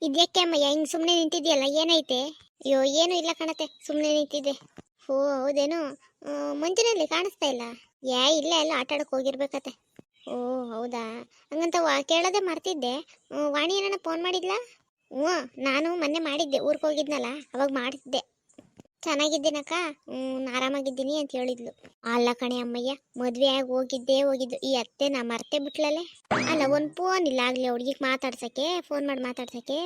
ಇದ್ಯಾಕೆ ಅಮ್ಮಯ್ಯ ಹಿಂಗ್ ಸುಮ್ಮನೆ ನಿಂತಿದ್ಯಲ್ಲ, ಏನೈತೆ? ಅಯ್ಯೋ ಏನು ಇಲ್ಲ ಕಣತೆ, ಸುಮ್ಮನೆ ನಿಂತಿದ್ದೆ. ಓ ಹೌದೇನು? ಮಂಜಿನಲ್ಲಿ ಕಾಣಿಸ್ತಾ ಇಲ್ಲ. ಇಲ್ಲ ಎಲ್ಲ ಆಟ ಆಡಕ್ ಹೋಗಿರ್ಬೇಕತೆ. ಓ ಹೌದಾ, ಹಂಗಂತ ಕೇಳೋದೇ ಮರ್ತಿದ್ದೆ. ವಾಣಿ ಏನಣ್ಣ ಫೋನ್ ಮಾಡಿದ್ಲಾ? ಹ್ಞೂ, ನಾನು ಮೊನ್ನೆ ಮಾಡಿದ್ದೆ, ಊರಿಗೆ ಹೋಗಿದ್ನಲ್ಲ ಅವಾಗ ಮಾಡಿದ್ದೆ. ಚೆನ್ನಾಗಿದ್ದೀನಕ್ಕ, ಆರಾಮಾಗಿದ್ದೀನಿ ಅಂತ ಹೇಳಿದ್ಲು. ಅಲ್ಲ ಕಣೆ ಅಮ್ಮಯ್ಯ, ಮದ್ವೆ ಆಗಿ ಹೋಗಿದ್ದು ಈ ಅತ್ತೆ ನಾ ಮರ್ತೆ ಬಿಟ್ಲಲ್ಲೇ. ಅಲ್ಲ ಒಂದು ಫೋನ್ ಇಲ್ಲ ಆಗ್ಲಿ ಹುಡುಗಿಗೆ ಮಾತಾಡ್ಸಕ್ಕೆ, ಫೋನ್ ಮಾಡಿ ಮಾತಾಡ್ಸಕ್ಕೆ.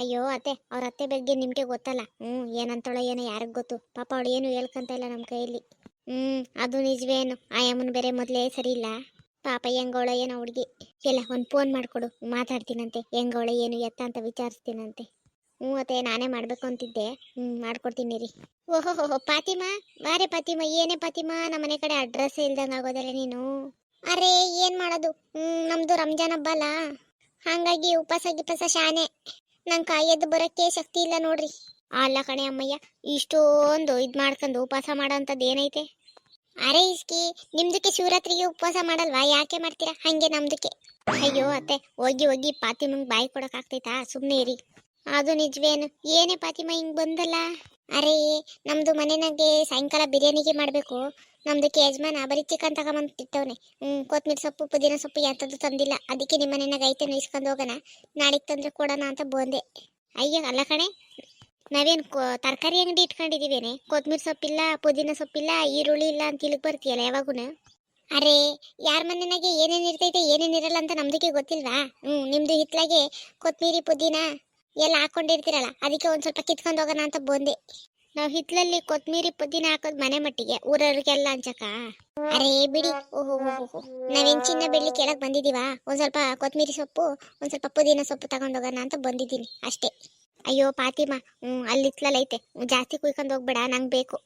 ಅಯ್ಯೋ ಅತ್ತೆ, ಅವ್ರ ಅತ್ತೆ ಬಗ್ಗೆ ನಿಮ್ಗೆ ಗೊತ್ತಲ್ಲ. ಏನಂತೋಳ ಏನೋ ಯಾರಿಗ್ ಗೊತ್ತು, ಪಾಪ ಅವಳು ಏನು ಹೇಳ್ಕಂತ ಇಲ್ಲ ನಮ್ಮ ಕೈಯಲ್ಲಿ. ಅದು ನಿಜವೇನು, ಆಯಮ್ಮನ ಬೇರೆ ಮೊದಲೇ ಸರಿ ಇಲ್ಲ. ಪಾಪ ಹೆಂಗೋಳ ಏನೋ ಹುಡುಗಿ. ಎಲ್ಲ ಒಂದು ಫೋನ್ ಮಾಡಿಕೊಡು, ಮಾತಾಡ್ತೀನಂತೆ. ಹೆಂಗೋಳ ಏನು ಎತ್ತ ಅಂತ ವಿಚಾರಿಸ್ತೀನಂತೆ. ಅತ್ತೆ ನಾನೇ ಮಾಡ್ಬೇಕು ಅಂತಿದ್ದೆ. ಮಾಡ್ಕೊಡ್ತೀನಿ ರೀ. ಓಹೋ ಪಾತಿಮಾ, ಬಾರೆ ಪಾತಿಮಾ. ಏನೇ ಪಾತಿಮಾ, ನಮ್ಮನೆ ಕಡೆ ಅಡ್ರೆಸ್ ಇಲ್ದಂಗೆ ಆಗೋದಲ್ಲ ನೀನು. ಅರೆ ಏನ್ ಮಾಡೋದು, ನಮ್ದು ರಂಜಾನ್ ಹಬ್ಬ ಅಲ್ಲ, ಹಂಗಾಗಿ ಉಪವಾಸ ಶಾನೆ. ನಂಗೆ ಕಾಯದ್ದು ಬರೋಕ್ಕೆ ಶಕ್ತಿ ಇಲ್ಲ ನೋಡ್ರಿ. ಅಲ್ಲ ಕಣೆ ಅಮ್ಮಯ್ಯ, ಇಷ್ಟೊಂದು ಇದು ಮಾಡ್ಕೊಂಡು ಉಪವಾಸ ಮಾಡೋಂಥದ್ದು ಏನೈತೆ? ಅರೆ ಇಸ್ಕಿ, ನಿಮ್ದಕ್ಕೆ ಶಿವರಾತ್ರಿಗೆ ಉಪವಾಸ ಮಾಡಲ್ವಾ? ಯಾಕೆ ಮಾಡ್ತೀರಾ ಹಂಗೆ ನಮ್ದಕ್ಕೆ? ಅಯ್ಯೋ ಅತ್ತೆ, ಹೋಗಿ ಪಾತಿಮಂಗೆ ಬಾಯಿ ಕೊಡಕ್ ಆಗ್ತೈತಾ? ಸುಮ್ಮನೆ ಇರಿ. ಅದು ನಿಜವೇನು, ಏನೇ ಪಾತಿಮಾ ಹಿಂಗ್ ಬಂದಲ್ಲ? ಅರೆ ನಮ್ದು ಮನೆನಾಗೆ ಸಾಯಂಕಾಲ ಬಿರಿಯಾನಿಗೆ ಮಾಡಬೇಕು. ನಮ್ದಕ್ಕೆ ಯಜಮಾನ ಬರೀ ಚಿಕನ್ ತಗೊಂಬಂದಿಟ್ಟವನೆ. ಕೊತ್ತಂಬರಿ ಸೊಪ್ಪು ಪುದೀನ ಸೊಪ್ಪು ಎಂಥದ್ದು ತಂದಿಲ್ಲ. ಅದಕ್ಕೆ ನಿಮ್ಮ ಮನೆನಾಗ ಐತೆ ಇಸ್ಕೊಂಡು ಹೋಗೋಣ, ನಾಳೆಗೆ ತಂದ್ರೆ ಕೊಡೋಣ ಅಂತ ಬಂದೆ. ಅಯ್ಯೋ ಅಲ್ಲ ಕಣೆ, ನಾವೇನು ತರಕಾರಿ ಅಂಗಡಿ ಇಟ್ಕೊಂಡಿದೀವೇನೆ, ಕೊತ್ತಂಬರಿ ಸೊಪ್ಪಿಲ್ಲ, ಪುದೀನ ಸೊಪ್ಪಿಲ್ಲ, ಈರುಳ್ಳಿ ಇಲ್ಲ ಅಂತ ಇಲ್ಲಿಗೆ ಬರ್ತೀಯಲ್ಲ ಯಾವಾಗೂ? ಅರೆ ಯಾರ ಮನೆನಾಗೆ ಏನೇನು ಇರ್ತೈತೆ ಏನೇನಿರಲ್ಲ ಅಂತ ನಮ್ದಕ್ಕೆ ಗೊತ್ತಿಲ್ವಾ? ನಿಮ್ದು ಹಿತ್ಲಾಗೆ ಕೊತ್ತಂಬರಿ ಪುದೀನ ಎಲ್ಲ ಹಾಕೊಂಡಿರ್ತೀರಲ್ಲ, ಅದಕ್ಕೆ ಒಂದು ಸ್ವಲ್ಪ ಕಿತ್ಕೊಂಡು ಹೋಗೋಣ ಅಂತ ಬಂದೆ. ನಾವು ಹಿತ್ಲಲ್ಲಿ ಕೊತ್ತಂಬರಿ ಪುದೀನ ಹಾಕೋದು ಮನೆ ಮಟ್ಟಿಗೆ, ಊರವ್ರಿಗೆಲ್ಲ ಅಂಚಕ. ಅರೇ ಬಿಡಿ. ಓಹೋ, ನಾವೇನು ಚಿನ್ನ ಬೆಳ್ಳಿ ಕೇಳಕ್ ಬಂದಿದೀವಾ? ಒಂದು ಸ್ವಲ್ಪ ಕೊತ್ತಂಬರಿ ಸೊಪ್ಪು, ಒಂದು ಸ್ವಲ್ಪ ಪುದೀನ ಸೊಪ್ಪು ತಗೊಂಡು ಹೋಗೋಣ ಅಂತ ಬಂದಿದ್ದೀನಿ ಅಷ್ಟೇ. ಅಯ್ಯೋ ಪಾತಿಮಾ, ಅಲ್ಲಿ ಹಿತ್ಲಲ್ಲಿ ಐತೆ, ಜಾಸ್ತಿ ಕುಯ್ಕೊಂಡು ಹೋಗ್ಬೇಡ, ನಂಗೆ ಬೇಕು.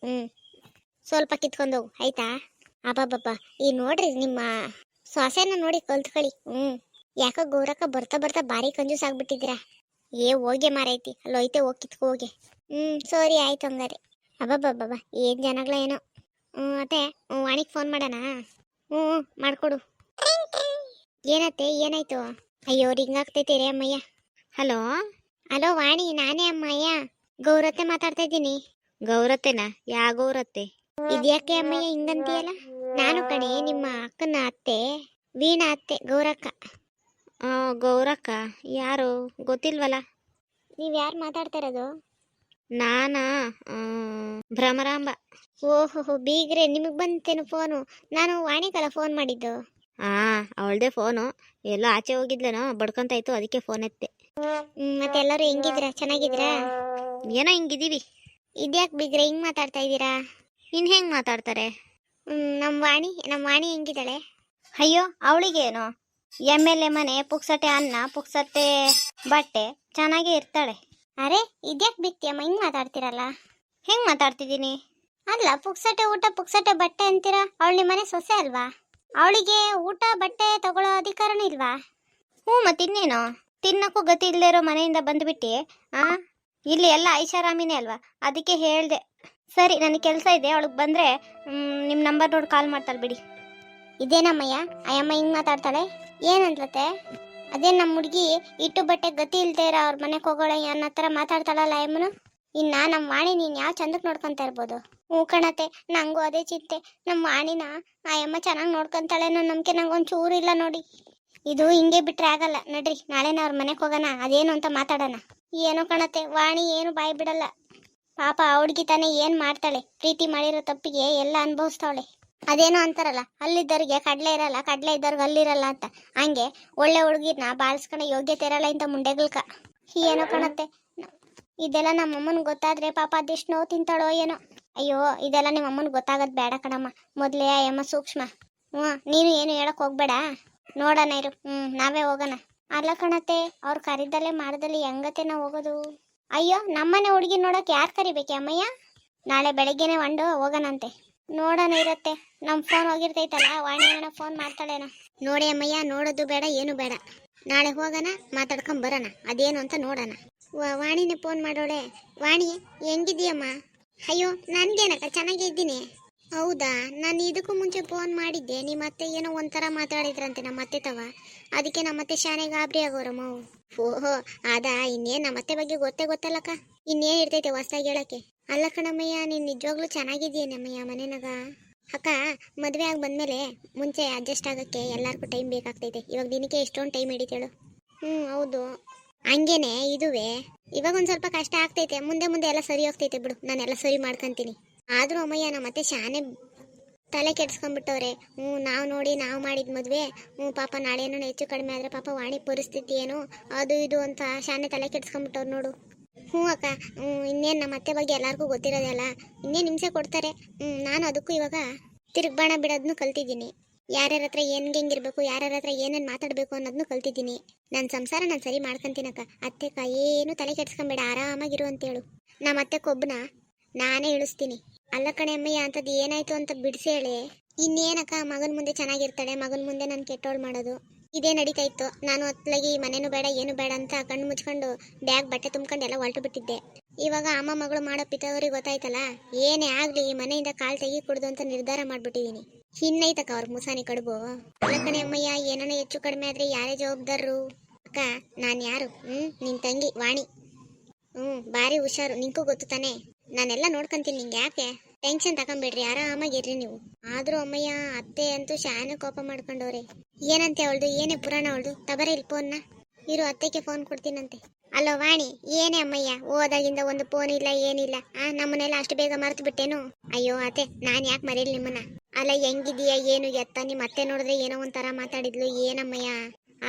ಸ್ವಲ್ಪ ಕಿತ್ಕೊಂಡು ಹೋಗು ಆಯ್ತಾ? ಅಬ್ಬಬ್ಬಬ್ಬ, ಈ ನೋಡ್ರಿ ನಿಮ್ಮ ಸೊಸೆನ ನೋಡಿ ಕಲ್ತ್ಕೊಳ್ಳಿ. ಯಾಕೋ ಗೌರಕ್ಕ ಬರ್ತಾ ಭಾರಿ ಕಂಜೂಸ್ ಆಗ್ಬಿಟ್ಟಿದ್ದೀರಾ. ಹೋಗೆ ಮಾರೈತಿ, ಅಲ್ಲೋಯ್ತೆ, ಹೋಗಿ ಕಿತ್ಕೊ ಹೋಗಿ. ಸರಿ ಆಯ್ತು ಹಂಗಾರೆ. ಅಬ್ಬಬ್ಬಬ್ಬ, ಏನ್ ಜನಗಳ ಏನೋ. ಅತ್ತೆ, ವಾಣಿಗೆ ಫೋನ್ ಮಾಡೋಣ? ಮಾಡ್ಕೊಡು. ಏನತ್ತೆ, ಏನಾಯ್ತು? ಅಯ್ಯೋ ರಿಂಗ್ ಆಗ್ತೈತೆ ರೇ ಅಮ್ಮಯ್ಯ. ಹಲೋ ವಾಣಿ, ನಾನೇ ಅಮ್ಮಯ್ಯ, ಗೌರತ್ತೆ ಮಾತಾಡ್ತಾ ಇದ್ದೀನಿ. ಗೌರತ್ತೆನಾ? ಯಾ ಗೌರತ್ತೆ? ಇದ್ಯಾಕೆ ಅಮ್ಮಯ್ಯ ಹಿಂಗಂತೀಯಲ್ಲ? ನಾನು ಕಣೆ, ನಿಮ್ಮ ಅಕ್ಕನ ಅತ್ತೆ, ವೀಣಾ ಅತ್ತೆ, ಗೌರಕ್ಕ. ಗೌರಕ್ಕ ಯಾರು ಗೊತ್ತಿಲ್ವಲ್ಲ. ನೀವು ಯಾರು ಮಾತಾಡ್ತಾ ಇರೋದು? ನಾನಾ, ಭ್ರಮರಾಂಬ. ಓಹೋ ಬೀಗ್ರೆ, ನಿಮಗೆ ಬಂತೇನು ಫೋನು? ನಾನು ವಾಣಿಗಲ್ಲ ಫೋನ್ ಮಾಡಿದ್ದು. ಅವಳದೇ ಫೋನು, ಎಲ್ಲೋ ಆಚೆ ಹೋಗಿದ್ಲೇನೋ, ಬಡ್ಕೊಂತಾಯ್ತು, ಅದಕ್ಕೆ ಫೋನ್ ಎತ್ತೆ. ಮತ್ತೆ ಎಲ್ಲರೂ ಹೆಂಗಿದ್ದೀರಾ? ಚೆನ್ನಾಗಿದ್ದೀರಾ? ಏನೋ ಹಿಂಗಿದ್ದೀವಿ. ಇದ್ಯಾಕೆ ಬೀಗ್ರೆ ಹಿಂಗೆ ಮಾತಾಡ್ತಾ ಇದ್ದೀರಾ? ಇನ್ನು ಹೆಂಗೆ ಮಾತಾಡ್ತಾರೆ? ನಮ್ಮ ವಾಣಿ ಹೆಂಗಿದ್ದಾಳೆ? ಅಯ್ಯೋ ಅವಳಿಗೇನು, ಎಮ್.ಎಲ್.ಎ ಮನೆ, ಪುಕ್ಸಟೆ ಅನ್ನ, ಪುಕ್ಸಟೆ ಬಟ್ಟೆ, ಚೆನ್ನಾಗೇ ಇರ್ತಾಳೆ. ಅರೆ ಇದ್ಯಾಕೆ ಬಿಕ್ತಿಯಮ್ಮ ಹಿಂಗೆ ಮಾತಾಡ್ತೀರಲ್ಲ? ಹೆಂಗೆ ಮಾತಾಡ್ತಿದ್ದೀನಿ? ಅಲ್ಲ, ಪುಕ್ಸಟೆ ಊಟ ಪುಕ್ಸಟೆ ಬಟ್ಟೆ ಅಂತೀರಾ? ಅವಳು ನಿಮ್ಮ ಮನೆ ಸೊಸೆ ಅಲ್ವಾ? ಅವಳಿಗೆ ಊಟ ಬಟ್ಟೆ ತಗೊಳ್ಳೋ ಅಧಿಕಾರನೂ ಇಲ್ವಾ? ಮತ್ತೆ ಇನ್ನೇನು, ತಿನ್ನಕ್ಕೂ ಗತಿ ಇಲ್ಲದೆ ಇರೋ ಮನೆಯಿಂದ ಬಂದುಬಿಟ್ಟು ಇಲ್ಲಿ ಎಲ್ಲ ಐಷಾರಾಮಿನೇ ಅಲ್ವಾ? ಅದಕ್ಕೆ ಹೇಳ್ದೆ. ಸರಿ, ನನಗೆ ಕೆಲಸ ಇದೆ, ಅವಳಿಗೆ ಬಂದರೆ ನಿಮ್ಮ ನಂಬರ್ ನೋಡಿ ಕಾಲ್ ಮಾಡ್ತಾಳೆ ಬಿಡಿ. ಇದೇನಮ್ಮಯ್ಯ, ಅಯ್ಯಮ್ಮ ಹಿಂಗೆ ಮಾತಾಡ್ತಾಳೆ? ಏನಂತಲತ್ತೆ? ಅದೇ ನಮ್ಮ ಹುಡುಗಿ ಇಟ್ಟು ಬಟ್ಟೆ ಗತಿ ಇಲ್ದೇ ಇರೋ ಅವ್ರ ಮನೆಗೆ ಹೋಗೋಳ ಅನ್ನೋ ಥರ ಮಾತಾಡ್ತಾಳಲ್ಲ ಅಯ್ಯಮ್ಮನು. ನಮ್ಮ ವಾಣಿ ನೀನು ಯಾವ ಚಂದಕ್ಕೆ ನೋಡ್ಕೊತಾ ಇರ್ಬೋದು? ಕಣತೆ, ನಂಗೂ ಅದೇ ಚಿಂತೆ. ನಮ್ಮ ವಾಣಿನ ಅಯ್ಯಮ್ಮ ಚೆನ್ನಾಗಿ ನೋಡ್ಕೊತಾಳೆ ಅನ್ನೋ ನಂಬಿಕೆ ನಂಗೊಂದು ಚೂರು ಇಲ್ಲ ನೋಡಿ. ಇದು ಹಿಂಗೆ ಬಿಟ್ಟರೆ ಆಗಲ್ಲ, ನಡ್ರಿ ನಾಳೆನೇ ಅವ್ರ ಮನೆಗೆ ಹೋಗೋಣ, ಅದೇನು ಅಂತ ಮಾತಾಡೋಣ. ಏನೋ ಕಣತೆ, ವಾಣಿ ಏನು ಬಾಯಿ ಬಿಡಲ್ಲ. ಪಾಪ ಹುಡುಗಿ ತಾನೇ ಏನು ಮಾಡ್ತಾಳೆ, ಪ್ರೀತಿ ಮಾಡಿರೋ ತಪ್ಪಿಗೆ ಎಲ್ಲ ಅನುಭವಿಸ್ತಾವಳೆ. ಅದೇನೋ ಅಂತಾರಲ್ಲ, ಅಲ್ಲಿದ್ದವ್ರಿಗೆ ಕಡಲೆ ಇರಲ್ಲ, ಕಡಲೆ ಇದ್ದವ್ರಿಗೆ ಅಲ್ಲಿರಲ್ಲ ಅಂತ. ಹಂಗೆ ಒಳ್ಳೆ ಹುಡುಗಿರ್ನ ಬಾಳ್ಸ್ಕೊಳೋ ಯೋಗ್ಯತೆ ಇರಲ್ಲ ಇಂಥ ಮುಂಡೆಗಳ್ಕ. ಏನೋ ಕಣತ್ತೆ, ಇದೆಲ್ಲ ನಮ್ಮಮ್ಮನಿಗೆ ಗೊತ್ತಾದ್ರೆ ಪಾಪ ಅದೆಷ್ಟು ನೋವು ತಿಂತಾಳೋ ಏನೋ. ಅಯ್ಯೋ ಇದೆಲ್ಲ ನಿಮ್ಮ ಅಮ್ಮನಿಗೆ ಗೊತ್ತಾಗೋದು ಬೇಡ ಕಣಮ್ಮ, ಮೊದಲೇ ಅಯ್ಯಮ್ಮ ಸೂಕ್ಷ್ಮ. ನೀನು ಏನು ಹೇಳಕ್ ಹೋಗ್ಬೇಡ, ನೋಡೋಣ ಇರು. ನಾವೇ ಹೋಗೋಣ. ಅಲ್ಲ ಕಣತ್ತೆ, ಅವ್ರು ಕರಿದಲ್ಲೇ ಮಾಡ್ದಲ್ಲಿ ಹೆಂಗತ್ತೆ ನಾವು ಹೋಗೋದು? ಅಯ್ಯೋ ನಮ್ಮನೆ ಹುಡುಗಿ ನೋಡೋಕೆ ಯಾರು ಕರಿಬೇಕೆ ಅಮ್ಮಯ್ಯ? ನಾಳೆ ಬೆಳಗ್ಗೆನೆ ಹೋಗೋಣಂತೆ. ನೋಡೋಣ ಇರತ್ತೆ, ನಮ್ಮ ಫೋನ್ ಹೋಗಿರ್ತೈತಲ್ಲ, ವಾಣಿನ ಫೋನ್ ಮಾಡ್ತಾಳೇನ. ನೋಡಿ ಅಮ್ಮಯ್ಯ, ನೋಡೋದು ಬೇಡ ಏನು ಬೇಡ, ನಾಳೆ ಹೋಗೋಣ, ಮಾತಾಡ್ಕೊಂಡ್ ಬರೋಣ, ಅದೇನು ಅಂತ ನೋಡೋಣ. ವಾಣಿನೇ ಫೋನ್ ಮಾಡೋಳೆ. ವಾಣಿ ಹೆಂಗಿದೀಯಮ್ಮ? ಅಯ್ಯೋ ನನ್ಗೇನಕ್ಕ, ಚೆನ್ನಾಗೇ ಇದ್ದೀನಿ. ಹೌದಾ, ನಾನು ಇದಕ್ಕೂ ಮುಂಚೆ ಫೋನ್ ಮಾಡಿದ್ದೆ, ನಿಮ್ಮ ಅತ್ತೆ ಏನೋ ಒಂಥರ ಮಾತಾಡಿದ್ರಂತೆ ನಮ್ಮ ಅತ್ತೆ ತವ. ಅದಕ್ಕೆ ನಮ್ಮ ಅತ್ತೆ ಶಾನೆ ಗಾಬರಿ ಆಗೋರಮ್ಮ. ಓಹೋ, ಅದಾ, ಇನ್ನೇನು ನಮ್ಮ ಅತ್ತೆ ಬಗ್ಗೆ ಗೊತ್ತೇ ಗೊತ್ತಲ್ಲಕ್ಕ, ಇನ್ನೇನು ಇರ್ತೈತೆ ಹೊಸ್ದಾಗಿ ಹೇಳಕ್ಕೆ. ಅಲ್ಲ ಕಣಮ್ಮಯ್ಯ, ನೀನು ನಿಜವಾಗ್ಲೂ ಚೆನ್ನಾಗಿದ್ದೀನಮ್ಮಯ್ಯ ಮನೆನಾಗ. ಅಕ್ಕ, ಮದುವೆ ಆಗಿ ಬಂದಮೇಲೆ ಮುಂಚೆ ಅಡ್ಜಸ್ಟ್ ಆಗೋಕ್ಕೆ ಎಲ್ಲರಿಗೂ ಟೈಮ್ ಬೇಕಾಗ್ತೈತೆ. ಇವಾಗ ದಿನಕ್ಕೆ ಎಷ್ಟೊಂದು ಟೈಮ್ ಹಿಡಿತೇಳು. ಹೌದು, ಹಂಗೇನೆ ಇದುವೆ. ಇವಾಗ ಒಂದು ಸ್ವಲ್ಪ ಕಷ್ಟ ಆಗ್ತೈತೆ, ಮುಂದೆ ಮುಂದೆ ಎಲ್ಲ ಸರಿ ಹೋಗ್ತೈತೆ ಬಿಡು, ನಾನೆಲ್ಲ ಸರಿ ಮಾಡ್ಕೊಂತೀನಿ. ಆದರೂ ಅಮ್ಮಯ್ಯ ನಮ್ಮ ಅತ್ತೆ ಶಾನೆ ತಲೆ ಕೆಡ್ಸ್ಕೊಂಡ್ಬಿಟ್ಟವ್ರೆ. ನಾವು ನೋಡಿ ನಾವು ಮಾಡಿದ ಮದುವೆ, ಪಾಪ ನಾಳೆ ಏನೋ ಹೆಚ್ಚು ಕಡಿಮೆ ಆದರೆ ಪಾಪ ವಾಣಿ ಪರಿಸ್ಥಿತಿ ಏನು ಅದು ಇದು ಅಂತ ಶಾನೆ ತಲೆ ಕೆಡ್ಸ್ಕೊಂಡ್ಬಿಟ್ಟವ್ರು ನೋಡು. ಅಕ್ಕ, ಇನ್ನೇನು ನಮ್ಮ ಅತ್ತೆ ಬಗ್ಗೆ ಎಲ್ಲರಿಗೂ ಗೊತ್ತಿರೋದಲ್ಲ, ಇನ್ನೇನು ಹಿಂಸೆ ಕೊಡ್ತಾರೆ. ನಾನು ಅದಕ್ಕೂ ಇವಾಗ ತಿರುಗ್ಬಾಣ ಬಿಡೋದನ್ನು ಕಲ್ತಿದ್ದೀನಿ. ಯಾರ್ಯಾರ ಹತ್ರ ಹೆಂಗಿರ್ಬೇಕು, ಯಾರ್ಯಾರ ಹತ್ರ ಏನೇನು ಮಾತಾಡಬೇಕು ಅನ್ನೋದನ್ನು ಕಲ್ತಿದ್ದೀನಿ. ನನ್ನ ಸಂಸಾರ ನಾನು ಸರಿ ಮಾಡ್ಕೊಂತೀನಕ್ಕ. ಅತ್ತೆಕ್ಕ ಏನು ತಲೆ ಕೆಡ್ಸ್ಕೊಂಬೇಡ, ಆರಾಮಾಗಿರು ಅಂತೇಳು. ನಮ್ಮ ಅತ್ತೆ ಕೊಬ್ಬನ ನಾನೇ ಇಳಿಸ್ತೀನಿ. ಅಲ್ಲ ಕಣೆ ಅಮ್ಮಯ್ಯ, ಅಂಥದ್ದು ಏನಾಯ್ತು ಅಂತ ಬಿಡಿಸಿ ಹೇಳಿ. ಇನ್ನೇನಕ್ಕ, ಮಗನ ಮುಂದೆ ಚೆನ್ನಾಗಿರ್ತಾಳೆ, ಮಗನ ಮುಂದೆ ನಾನು ಕೆಟ್ಟೋಳು ಮಾಡೋದು ಇದೇ ನಡೀತಾ ಇತ್ತು. ನಾನು ಅತ್ಲಾಗಿ ಮನೇನು ಬೇಡ ಏನು ಬೇಡ ಅಂತ ಕಣ್ಣು ಮುಚ್ಕೊಂಡು ಬ್ಯಾಗ್ ಬಟ್ಟೆ ತುಂಬ್ಕೊಂಡು ಎಲ್ಲ ಹೊರಟು ಬಿಟ್ಟಿದ್ದೆ. ಇವಾಗ ಅಮ್ಮ ಮಗಳು ಮಾಡೋ ಪಿತವರಿಗೆ ಗೊತ್ತಾಯ್ತಲ್ಲ, ಏನೇ ಆಗ್ಲಿ ಈ ಮನೆಯಿಂದ ಕಾಲು ತೆಗಿ ಕುಡ್ದು ಅಂತ ನಿರ್ಧಾರ ಮಾಡ್ಬಿಟ್ಟಿದೀನಿ. ಇನ್ನೈತಕ್ಕ ಅವ್ರ ಮುಸಾನಿ ಕಡುಬು. ಅಲ್ಲ ಕಣೆ ಅಮ್ಮಯ್ಯ, ಏನಾನ ಹೆಚ್ಚು ಕಡಿಮೆ ಆದ್ರೆ ಯಾರೇ ಜವಾಬ್ದಾರರು? ಅಕ್ಕ, ನಾನು ಯಾರು? ನಿನ್ ತಂಗಿ ವಾಣಿ. ಭಾರಿ ಹುಷಾರು, ನಿಂಗೂ ಗೊತ್ತು ತಾನೆ. ನಾನೆಲ್ಲ ನೋಡ್ಕೊಂತೀನಿ, ನಿಂಗೆ ಯಾಕೆ ಟೆನ್ಷನ್ ತಗೊಂಬೇಡ್ರಿ, ಆರಾಮಾಗಿರ್ರಿ ನೀವು. ಆದ್ರೂ ಅಮ್ಮಯ್ಯ, ಅತ್ತೆ ಅಂತೂ ಶಾನೆ ಕೋಪ ಮಾಡ್ಕೊಂಡವ್ರೆ. ಏನಂತೆ ಅವಳ್ದು, ಏನೇ ಪುರಾಣ ಅವಳ್ದು? ತಬರೇ ಇಲ್ಲಿ ಫೋನ್ನ, ಇರು ಅತ್ತೆಗೆ ಫೋನ್ ಕೊಡ್ತೀನಂತೆ. ಅಲೋ ವಾಣಿ, ಏನೇ ಅಮ್ಮಯ್ಯ, ಹೋದಾಗಿಂದ ಒಂದು ಫೋನ್ ಇಲ್ಲ ಏನಿಲ್ಲ. ನಮ್ಮನ್ನೆಲ್ಲ ಅಷ್ಟು ಬೇಗ ಮರ್ತು ಬಿಟ್ಟೇನು? ಅಯ್ಯೋ ಅತ್ತೆ, ನಾನು ಯಾಕೆ ಮರೀಲಿ ನಿಮ್ಮನ್ನ? ಅಲ್ಲ ಹೆಂಗಿದೀಯಾ ಏನು ಎತ್ತ? ನಿಮ್ಮ ಅತ್ತೆ ನೋಡಿದ್ರೆ ಏನೋ ಒಂಥರ ಮಾತಾಡಿದ್ಲು, ಏನಮ್ಮಯ್ಯ?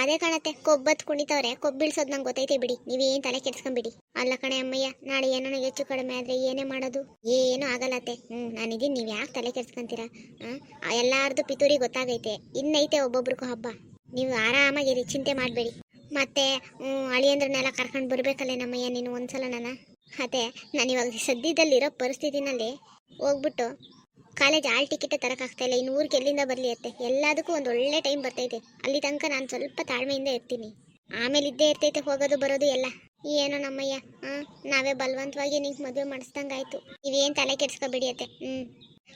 ಅದೇ ಕಣತ್ತೆ, ಕೊಬ್ಬತ್ ಕುಣಿತವ್ರೆ, ಕೊಬ್ಬಿಳ್ಸೋದು ನಂಗೆ ಗೊತ್ತೈತೆ ಬಿಡಿ, ನೀವೇನು ತಲೆ ಕೆಡ್ಸ್ಕೊಂಬಿಡಿ. ಅಲ್ಲ ಕಣೆ ಅಮ್ಮಯ್ಯ, ನಾಳೆ ಏನೋ ಹೆಚ್ಚು ಕಡಿಮೆ ಆದ್ರೆ ಏನೇ ಮಾಡೋದು? ಏನು ಆಗಲ್ಲತ್ತೆ. ನಾನಿದ್ದೀನಿ, ನೀವು ಯಾಕೆ ತಲೆ ಕೆಡ್ಸ್ಕೊಂತೀರಾ? ಎಲ್ಲಾರ್ದು ಪಿತೂರಿ ಗೊತ್ತಾಗೈತೆ, ಇನ್ನೈತೆ ಒಬ್ಬೊಬ್ರಿಗೂ ಹಬ್ಬ. ನೀವು ಆರಾಮಾಗಿರಿ, ಚಿಂತೆ ಮಾಡಬೇಡಿ. ಮತ್ತೆ ಅಳಿಯಂದ್ರನ್ನೆಲ್ಲ ಕರ್ಕೊಂಡು ಬರ್ಬೇಕಲ್ಲೇ ನಮ್ಮಯ್ಯ ನೀನು ಒಂದ್ಸಲ. ಅದೇ ನಾನಿವಾಗ ಸದ್ಯದಲ್ಲಿರೋ ಪರಿಸ್ಥಿತಿನಲ್ಲಿ ಹೋಗ್ಬಿಟ್ಟು ಕಾಲೇಜ್ ಆಲ್ ಟಿಕೆಟ್ ತರಕಾಗ್ತಾ ಇಲ್ಲ, ಇನ್ನು ಊರಿಗೆ ಎಲ್ಲಿಂದ ಬರಲಿ ಅತ್ತೆ? ಎಲ್ಲದಕ್ಕೂ ಒಂದು ಒಳ್ಳೆ ಟೈಮ್ ಬರ್ತೈತೆ, ಅಲ್ಲಿ ತನಕ ನಾನು ಸ್ವಲ್ಪ ತಾಳ್ಮೆಯಿಂದ ಇರ್ತೀನಿ. ಆಮೇಲೆ ಇದ್ದೇ ಇರ್ತೈತೆ ಹೋಗೋದು ಬರೋದು ಎಲ್ಲ. ಏನೋ ನಮ್ಮಯ್ಯ, ನಾವೇ ಬಲವಂತವಾಗಿ ನಿಂಗೆ ಮದುವೆ ಮಾಡಿಸ್ದಂಗಾಯ್ತು. ನೀವೇನು ತಲೆ ಕೆಡ್ಸ್ಕೊಬೇಡಿ ಅತ್ತೆ.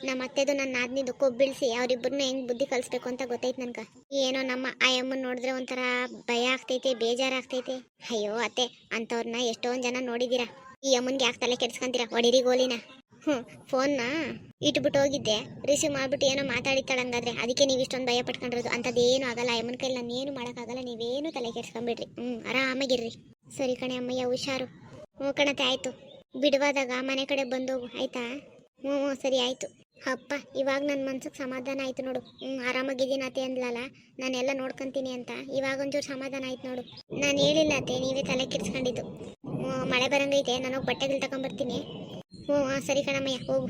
ನಮ್ಮ ಅತ್ತೆದು ನನ್ನ ನಾದ್ನಿದು ಕೊಬ್ಬಿಳಿಸಿ ಅವರಿಬ್ಬರನ್ನ ಹೆಂಗೆ ಬುದ್ಧಿ ಕಲಿಸ್ಬೇಕು ಅಂತ ಗೊತ್ತೈತೆ ನನ್ಗೆ. ಏನೋ ನಮ್ಮ ಆಯಮ್ಮನ ನೋಡಿದ್ರೆ ಒಂಥರ ಭಯ ಆಗ್ತೈತೆ, ಬೇಜಾರಾಗ್ತೈತೆ. ಅಯ್ಯೋ ಅತ್ತೆ, ಅಂಥವ್ರನ್ನ ಎಷ್ಟೊಂದು ಜನ ನೋಡಿದ್ದೀರಾ. ಈ ಅಮ್ಮನ್ಗೆ ಯಾಕೆ ತಲೆ ಕೆಡ್ಸ್ಕೊಂತೀರಾ? ಹೊಡಿರಿ ಗೋಲಿನ. ಫೋನ್ನ ಇಟ್ಬಿಟ್ಟು ಹೋಗಿದ್ದೆ, ರಿಸೀವ್ ಮಾಡ್ಬಿಟ್ಟು ಏನೋ ಮಾತಾಡಿತ್ತಾಳಂಗಾದ್ರೆ ಅದಕ್ಕೆ ನೀವು ಇಷ್ಟೊಂದು ಭಯ ಪಟ್ಕೊಂಡಿರೋದು. ಅಂಥದ್ದೇನು ಆಗಲ್ಲ, ಅಮ್ಮನ ಕೈಲಿ ನಾನು ಏನು ಮಾಡೋಕ್ಕಾಗಲ್ಲ, ನೀವೇನು ತಲೆ ಕೆಡ್ಸ್ಕೊಂಬಿಡ್ರಿ. ಆರಾಮಾಗಿರ್ರಿ. ಸರಿ ಕಣೆ ಅಮ್ಮಯ್ಯ, ಹುಷಾರು. ಕಣತೆ, ಆಯಿತು. ಬಿಡುವಾದಾಗ ಮನೆ ಕಡೆ ಬಂದೋಗು ಆಯಿತಾ? ಸರಿ ಆಯಿತು. ಅಪ್ಪ, ಇವಾಗ ನನ್ನ ಮನ್ಸಿಗೆ ಸಮಾಧಾನ ಆಯಿತು ನೋಡು. ಆರಾಮಾಗಿದ್ದೀನಿ ಅತ್ತೆ ಅಂದ್ಲಲ್ಲ, ನಾನೆಲ್ಲ ನೋಡ್ಕೊಂತೀನಿ ಅಂತ, ಇವಾಗ ಒಂಚೂರು ಸಮಾಧಾನ ಆಯ್ತು ನೋಡು. ನಾನು ಹೇಳಿಲ್ಲ ಅತ್ತೆ, ನೀವೇ ತಲೆ ಕೆಡ್ಸ್ಕೊಂಡಿದ್ದು. ಮಳೆ ಬರಂಗೈತೆ, ನಾನು ಬಟ್ಟೆಗಳು ತಗೊಂಬರ್ತೀನಿ. ಸರಿ ಕಣಮ್ಮಯ್ಯ, ಹೋಗು.